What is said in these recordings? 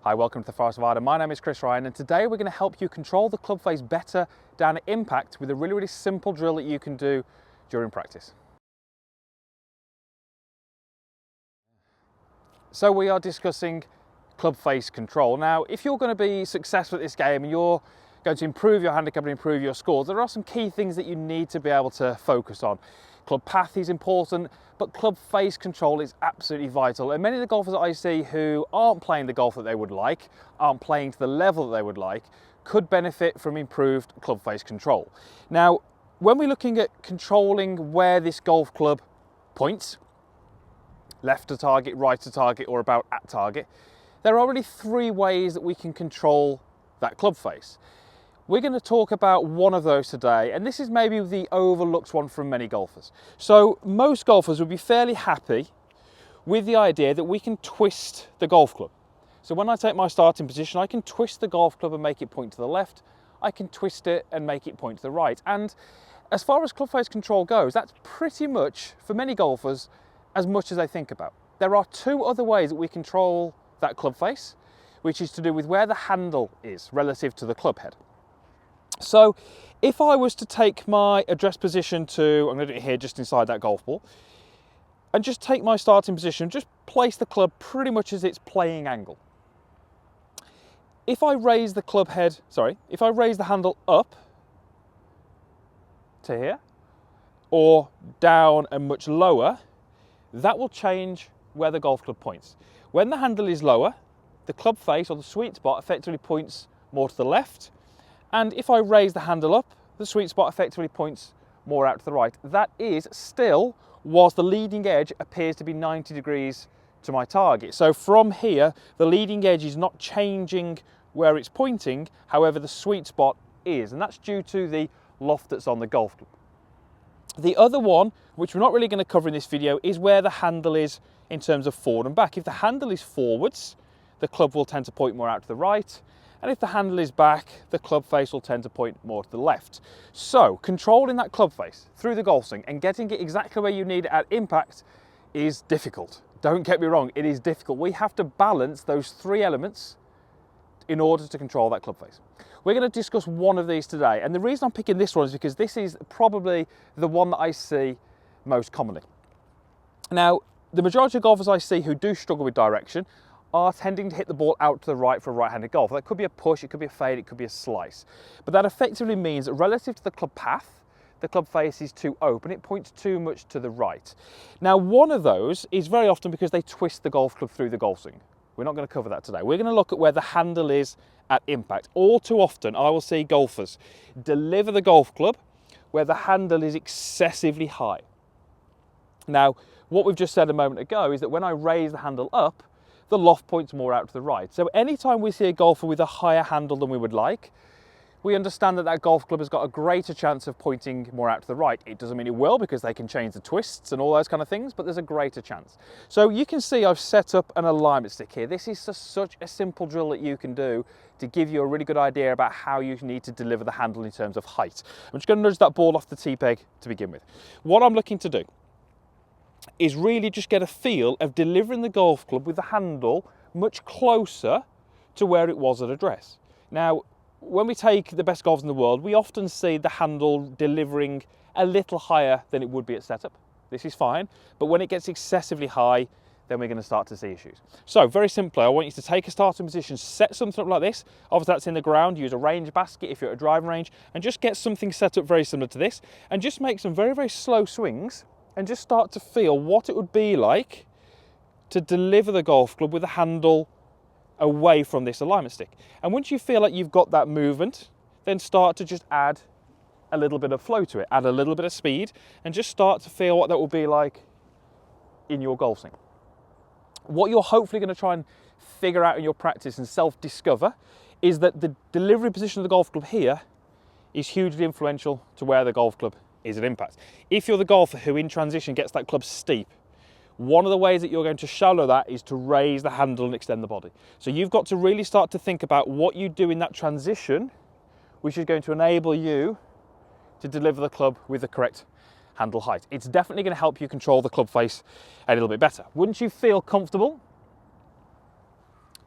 Hi, welcome to the Forest of Arden. My name is Chris Ryan, and today we're going to help you control the club face better down at impact with a really simple drill that you can do during practice. So we are discussing club face control. Now, if you're going to be successful at this game and you're going to improve your handicap and improve your scores, there are some key things that you need to be able to focus on. Club path is important, but club face control is absolutely vital. And many of the golfers that I see who aren't playing the golf that they would like, aren't playing to the level that they would like, could benefit from improved club face control. Now, when we're looking at controlling where this golf club points, left to target, right to target, or about at target, there are really three ways that we can control that club face. We're going to talk about one of those today, and this is maybe the overlooked one from many golfers. So most golfers would be fairly happy with the idea that we can twist the golf club. So when I take my starting position, I can twist the golf club and make it point to the left. I can twist it and make it point to the right. And as far as club face control goes, that's pretty much, for many golfers, as much as they think about. There are two other ways that we control that club face, which is to do with where the handle is relative to the club head. So if I was to take my address position to, I'm going to do it here just inside that golf ball, and just take my starting position, just place the club pretty much as its playing angle. If I raise the club head, if I raise the handle up to here, or down and much lower, that will change where the golf club points. When the handle is lower, the club face or the sweet spot effectively points more to the left. And if I raise the handle up, the sweet spot effectively points more out to the right. That is still, whilst the leading edge appears to be 90 degrees to my target. So from here, the leading edge is not changing where it's pointing, however, the sweet spot is, and that's due to the loft that's on the golf club. The other one, which we're not really going to cover in this video, is where the handle is in terms of forward and back. If the handle is forwards, the club will tend to point more out to the right. And if the handle is back, the club face will tend to point more to the left. So controlling that club face through the golf swing and getting it exactly where you need it at impact is difficult. Don't get me wrong, it is difficult. We have to balance those three elements in order to control that club face. We're going to discuss one of these today. And the reason I'm picking this one is because this is probably the one that I see most commonly. Now, the majority of golfers I see who do struggle with direction are tending to hit the ball out to the right for a right-handed golfer. That could be a push, it could be a fade, it could be a slice. But that effectively means that relative to the club path, the club face is too open, it points too much to the right. Now, one of those is very often because they twist the golf club through the golf swing. We're not going to cover that today. We're going to look at where the handle is at impact. All too often, I will see golfers deliver the golf club where the handle is excessively high. Now, what we've just said a moment ago is that when I raise the handle up, the loft points more out to the right. So anytime we see a golfer with a higher handle than we would like, we understand that that golf club has got a greater chance of pointing more out to the right. It doesn't mean it will, because they can change the twists and all those kind of things, but there's a greater chance. So you can see I've set up an alignment stick here. This is just such a simple drill that you can do to give you a really good idea about how you need to deliver the handle in terms of height. I'm just going to nudge that ball off the tee peg to begin with. What I'm looking to do is really just get a feel of delivering the golf club with the handle much closer to where it was at address. Now, when we take the best golfers in the world, we often see the handle delivering a little higher than it would be at setup. This is fine, but when it gets excessively high, then we're going to start to see issues. So very simply, I want you to take a starting position, set something up like this. Obviously that's in the ground, use a range basket if you're at a driving range, and just get something set up very similar to this, and just make some very slow swings, and just start to feel what it would be like to deliver the golf club with the handle away from this alignment stick. And once you feel like you've got that movement, then start to just add a little bit of flow to it, add a little bit of speed, and just start to feel what that will be like in your golf swing. What you're hopefully going to try and figure out in your practice and self-discover is that the delivery position of the golf club here is hugely influential to where the golf club is at impact. If you're the golfer who in transition gets that club steep, one of the ways that you're going to shallow that is to raise the handle and extend the body. So you've got to really start to think about what you do in that transition, which is going to enable you to deliver the club with the correct handle height. It's definitely going to help you control the club face a little bit better. Wouldn't you feel comfortable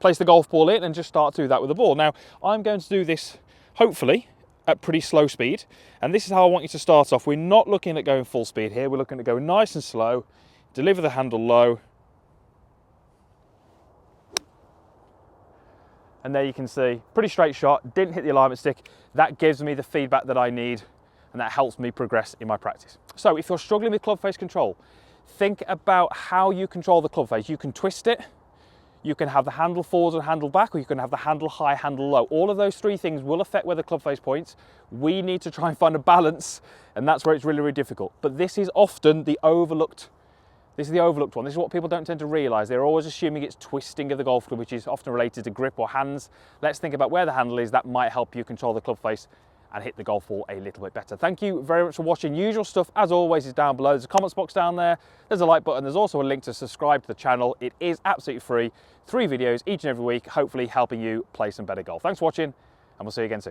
place the golf ball in and just start to do that with the ball. Now, I'm going to do this, hopefully, at pretty slow speed. And this is how I want you to start off. We're not looking at going full speed here. We're looking at going nice and slow, deliver the handle low. And there you can see, pretty straight shot, didn't hit the alignment stick. That gives me the feedback that I need, and that helps me progress in my practice. So if you're struggling with club face control, think about how you control the club face. You can twist it, you can have the handle forward and handle back, or you can have the handle high, handle low. All of those three things will affect where the club face points. We need to try and find a balance, and that's where it's really, really difficult. But this is often the overlooked, this is the overlooked one. This is what people don't tend to realise. They're always assuming it's twisting of the golf club, which is often related to grip or hands. Let's think about where the handle is. That might help you control the club face and hit the golf ball a little bit better. Thank you very much for watching. Usual stuff, as always, is down below. There's a comments box down there. There's a like button. There's also a link to subscribe to the channel. It is absolutely free. 3 videos each and every week, hopefully helping you play some better golf. Thanks for watching, and we'll see you again soon.